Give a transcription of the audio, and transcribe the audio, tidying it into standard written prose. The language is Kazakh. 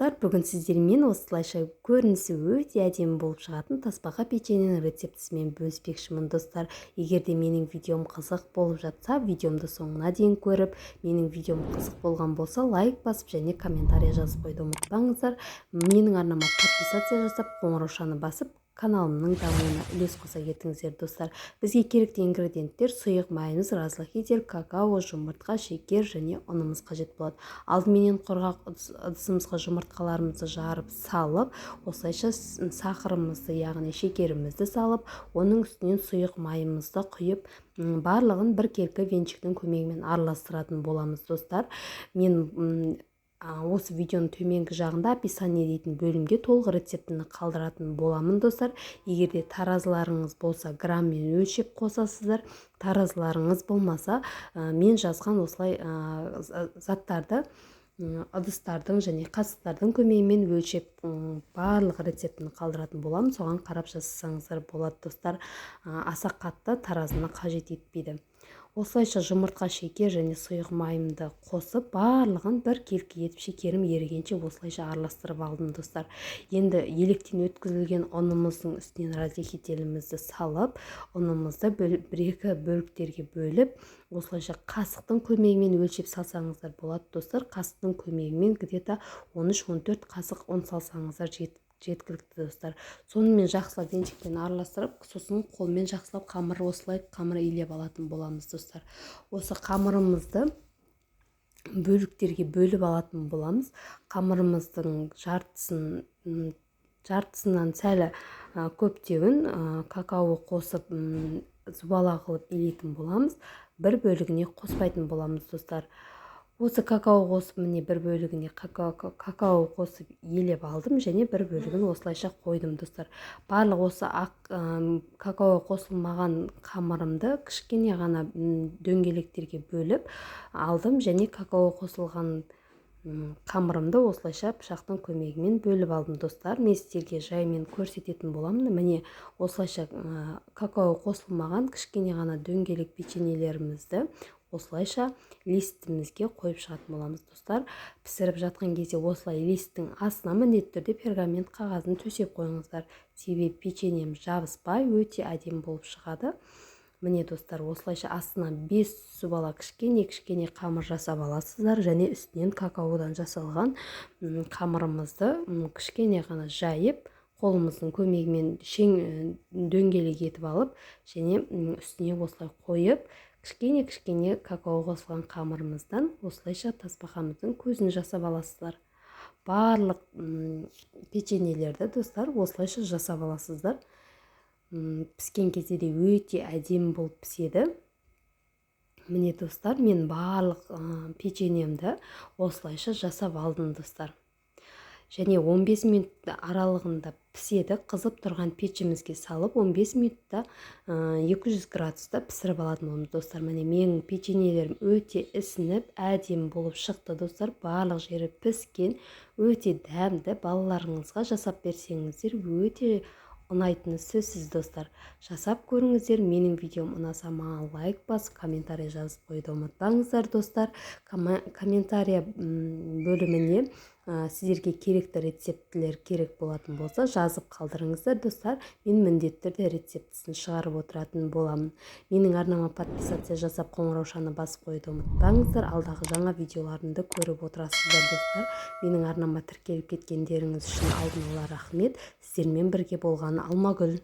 достар, бүгін сіздермен осылайша көрінісі өте әдемі болып шығатын тасбақа печеньенің рецептісімен бөліспекшімін достар. Егер де менің видеом қызық болып жатса, видеомды соңына дейін көріп, менің видеом қызық болған болса, лайк басып және комментарий жазып қойды ұмытпаңыздар. Менің арнама подписация жасап, қоңыраушаны басып, каналымның дамуына үлес қоса кетіңіздер достар. Бізге керекті ингредиенттер: сұйық майымыз, разлық етер, какао, жұмыртқа, шекер және ұнымыз қажет болады. Алдыменен құрғақ ыдысымызға жұмыртқаларымызды жарып салып, осылайша сахарымызды, яғни шекерімізді салып, оның үстінен сұйық майымызды құйып, барлығын бір келкі венчиктің көмегімен араластыратын боламыз достар. Мен осы видеоның төменгі жағында описание дейтін бөлімге толық рецептіні қалдыратын боламын достар. Егер де таразыларыңыз болса, граммен өлшеп қосасыздар. Таразыларыңыз болмаса, мен жазған осылай заттарды ыдыстардың және қасықтардың көмегімен өлшеп барлық рецептіні қалдыратын боламын. Соған қарап жасасаңыздар болады достар. Аса қатты таразыны қажет етпейді. Осылайша жұмыртқа, шекер және сұйық майымды қосып, барлығын бір келкі етіп, шекерім ерігенше осылайша араластырып алдым достар. Енді електен өткізілген ұнымыздың үстінен разрехителімізді салып, ұнымызды бір-екі бөліктерге бөліп, осылайша қасықтың көмегімен өлшеп салсаңыздар болады достар. Қасықтың көмегімен где-то 13-14 қасық ұн салсаңыздар жеткілікті достар. Сонымен жақсылап венчикпен араластырып, сосын қолмен жақсылап осылай қамыр илеп алатын боламыз достар. Осы қамырымызды бөліктерге бөліп алатын боламыз. Қамырымыздың жартысынан сәл көптеуін какао қосып, зубала қылып илейтін боламыз. Бір бөлігіне қоспайтын боламыз достар. Осы какао қосып, міне бір бөлігіне какао қосып елеп алдым және бір бөлігін осылайша қойдым достар. Барлық осы какао қосылмаған қамырымды кішкене ғана дөңгелектерге бөліп алдым және какао қосылған қамырымды осылайша пышақтың көмегімен бөліп алдым достар. Мен сіздерге жаймен көрсететін боламын. Міне осылайша какао қосылмаған кішкене ғана дөңгелек печеньелерімізді осылайша листімізге қойып шығатын боламыз достар. Пісіріп жатқан кезде осылай листтің астына міндетті түрде пергамент қағазын төсеп қойыңыздар. Себебі печеньем жабыспай өте әдемі болып шығады. Міне достар, осылайша астына 5 зубала кішкене қамыр жасап аласыздар және үстінен какаодан жасалған қамырымызды кішкене ғана жайып, қолымыздың көмегімен дөңгелек етіп алып және үстіне осылай қойып, кішкене какао қосылған қамырымыздан осылайша тасбақамыздың көзін жасап аласыздар. Барлық печеньелерді достар осылайша жасап аласыздар. Піскен кезде де өте әдемі болып піседі. Міне достар, мен барлық печеньемді осылайша жасап алдым достар. Және 15 минут аралығында піседі. Қызып тұрған пешімізге салып 15 минутта 200 градуста пісіріп алатын боламыз достар. Міне менің печеньелерім өте ісініп, әдемі болып шықты достар. Барлық жері піскен, өте дәмді. Балаларыңызға жасап берсеңіздер өте ұнайтыны сөзсіз достар. Жасап көріңіздер. Менің видеом ұнаса, маған лайк басып, комментарий жазып қойды ұмытпаңыздар достар. Комментария бөліміне сіздерге керекті рецептілер керек болатын болса, жазып қалдырыңыздар достар. Мен міндетті түрде рецептісін шығарып отыратын боламын. Менің арнама подписация жасап, қоңыраушаны басып қойды ұмытпаңыздар. Алдағы жаңа видеоларымды көріп отырасыздар достар. Менің арнама тіркеліп кеткендеріңіз үшін алдын ала рахмет. Сіздермен бірге болған Алмагүл.